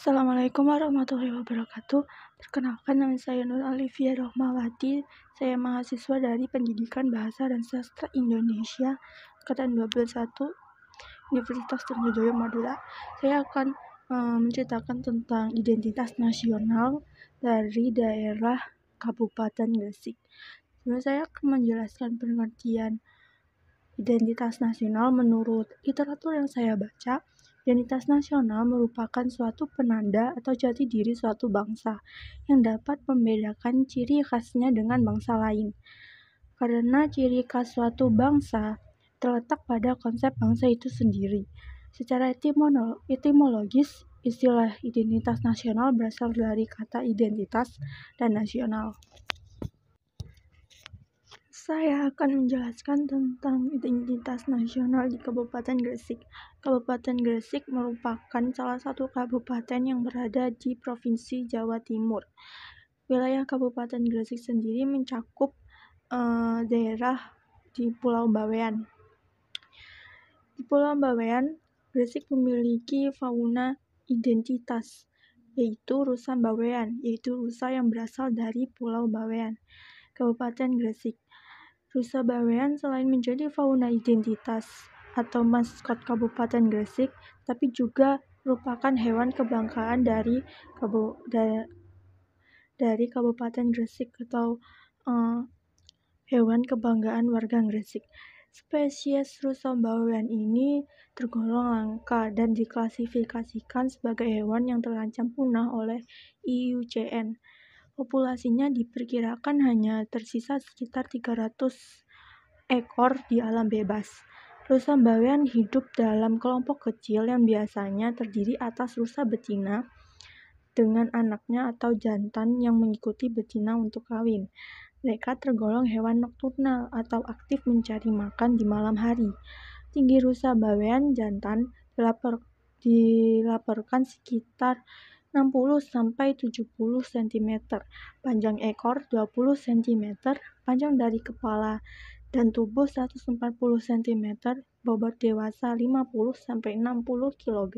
Assalamualaikum warahmatullahi wabarakatuh. Perkenalkan, nama saya Nur Alifia Rohmawati. Saya mahasiswa dari Pendidikan Bahasa dan Sastra Indonesia Angkatan 21 Universitas Trunojoyo Madura. Saya akan menceritakan tentang identitas nasional dari daerah Kabupaten Gresik. Sebenarnya saya akan menjelaskan pengertian identitas nasional menurut literatur yang saya baca. Identitas nasional merupakan suatu penanda atau jati diri suatu bangsa yang dapat membedakan ciri khasnya dengan bangsa lain. Karena ciri khas suatu bangsa terletak pada konsep bangsa itu sendiri. Secara etimologis, istilah identitas nasional berasal dari kata identitas dan nasional. Saya akan menjelaskan tentang identitas nasional di Kabupaten Gresik. Kabupaten Gresik merupakan salah satu kabupaten yang berada di Provinsi Jawa Timur. Wilayah Kabupaten Gresik sendiri mencakup daerah di Pulau Bawean. Di Pulau Bawean, Gresik memiliki fauna identitas, yaitu rusa bawean, yaitu rusa yang berasal dari Pulau Bawean, Kabupaten Gresik. Rusa bawean selain menjadi fauna identitas atau maskot Kabupaten Gresik, tapi juga merupakan hewan kebanggaan dari Kabupaten Gresik atau hewan kebanggaan warga Gresik. Spesies rusa bawean ini tergolong langka dan diklasifikasikan sebagai hewan yang terancam punah oleh IUCN. Populasinya diperkirakan hanya tersisa sekitar 300 ekor di alam bebas. Rusa bawean hidup dalam kelompok kecil yang biasanya terdiri atas rusa betina dengan anaknya atau jantan yang mengikuti betina untuk kawin. Mereka tergolong hewan nokturnal atau aktif mencari makan di malam hari. Tinggi rusa bawean jantan dilaporkan sekitar 60-70 cm, panjang ekor 20 cm, panjang dari kepala dan tubuh 140 cm, bobot dewasa 50-60 kg.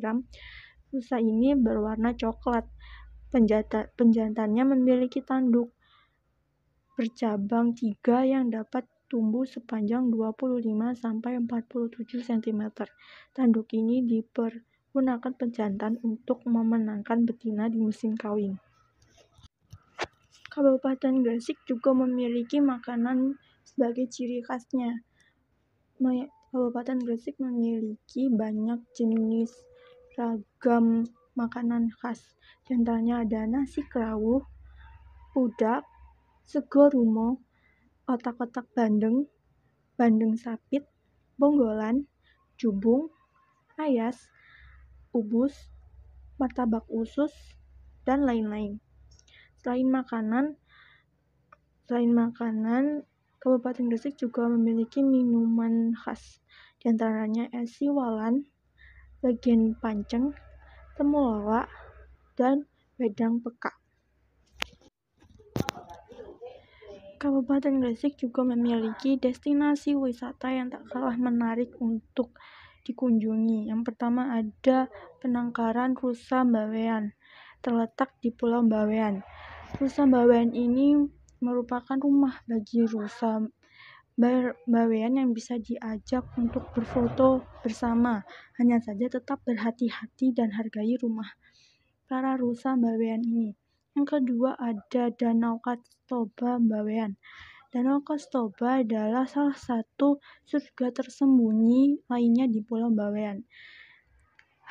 Rusa ini berwarna coklat. Penjantannya memiliki tanduk bercabang 3 yang dapat tumbuh sepanjang 25-47 cm. Tanduk ini gunakan pejantan untuk memenangkan betina di musim kawin. Kabupaten Gresik juga memiliki makanan sebagai ciri khasnya. Kabupaten Gresik memiliki banyak jenis ragam makanan khas. Di antaranya ada nasi kerawuh, pudak, sego rumo, otak-otak bandeng, bandeng sapit, bonggolan, jubung, ayas, ubus, martabak usus, dan lain-lain. Selain makanan, Kabupaten Gresik juga memiliki minuman khas. Di antaranya es siwalan, legen panceng, temulawak, dan wedang peka. Kabupaten Gresik juga memiliki destinasi wisata yang tak kalah menarik untuk dikunjungi. Yang pertama ada penangkaran rusa bawean, terletak di Pulau Bawean. Rusa bawean ini merupakan rumah bagi rusa bawean yang bisa diajak untuk berfoto bersama. Hanya saja tetap berhati-hati dan hargai rumah para rusa bawean ini. Yang kedua ada Danau Kastoba Bawean. Danau Kastoba adalah salah satu surga tersembunyi lainnya di Pulau Bawean.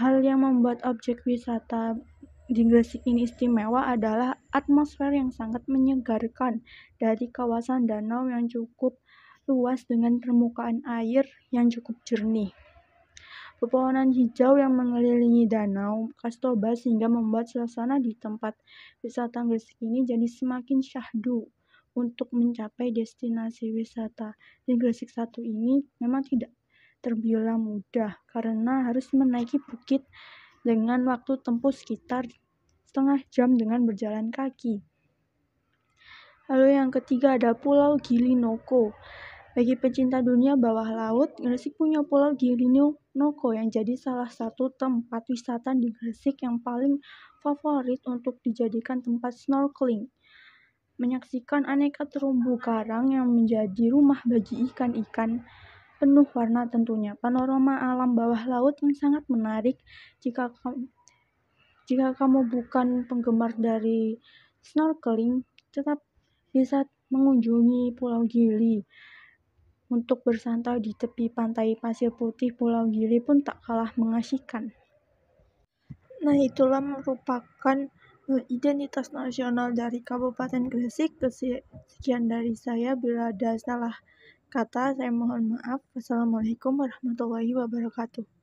Hal yang membuat objek wisata di Gresik ini istimewa adalah atmosfer yang sangat menyegarkan dari kawasan danau yang cukup luas dengan permukaan air yang cukup jernih. Pepohonan hijau yang mengelilingi Danau Kastoba sehingga membuat suasana di tempat wisata Gresik ini jadi semakin syahdu untuk mencapai destinasi wisata di Gresik 1 ini memang tidak terbilang mudah karena harus menaiki bukit dengan waktu tempuh sekitar setengah jam dengan berjalan kaki. Lalu yang ketiga ada Pulau Gili Noko. Bagi pecinta dunia bawah laut, Gresik punya Pulau Gili Noko yang jadi salah satu tempat wisata di Gresik yang paling favorit untuk dijadikan tempat snorkeling. Menyaksikan aneka terumbu karang yang menjadi rumah bagi ikan-ikan penuh warna tentunya. Panorama alam bawah laut yang sangat menarik jika kamu bukan penggemar dari snorkeling, tetap bisa mengunjungi Pulau Gili. Untuk bersantai di tepi pantai pasir putih Pulau Gili pun tak kalah mengasyikan. Nah, itulah merupakan identitas nasional dari Kabupaten Gresik. Sekian dari saya, bila ada salah kata saya mohon maaf. Wassalamualaikum warahmatullahi wabarakatuh.